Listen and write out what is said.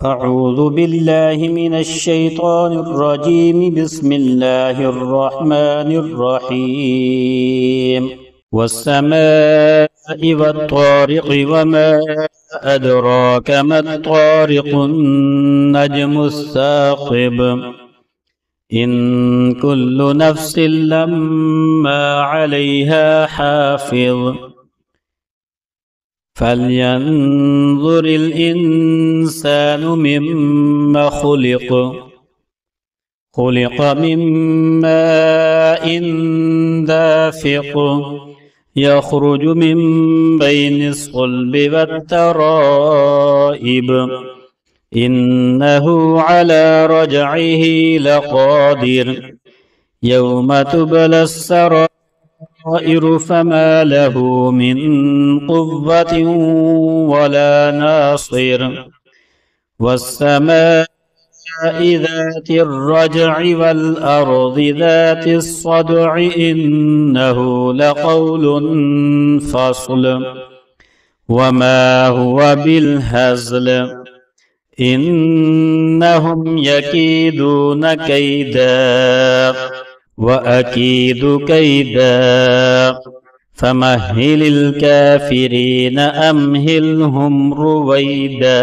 أعوذ بالله من الشيطان الرجيم. بسم الله الرحمن الرحيم. والسماء والطارق وما أدراك ما الطارق النجم الثاقب إن كل نفس لما عليها حافظ فلينظر الإنسان مما خلق من ماء دافق يخرج من بين الصلب والترائب إنه على رجعه لقادر يوم تبلى السرائر فما له من قوة ولا ناصر والسماء ذات الرجع والأرض ذات الصدع إنه لقول فصل وما هو بالهزل إنهم يكيدون كيدا وأكيد كيدا فمهل الكافرين أمهلهم رويدا.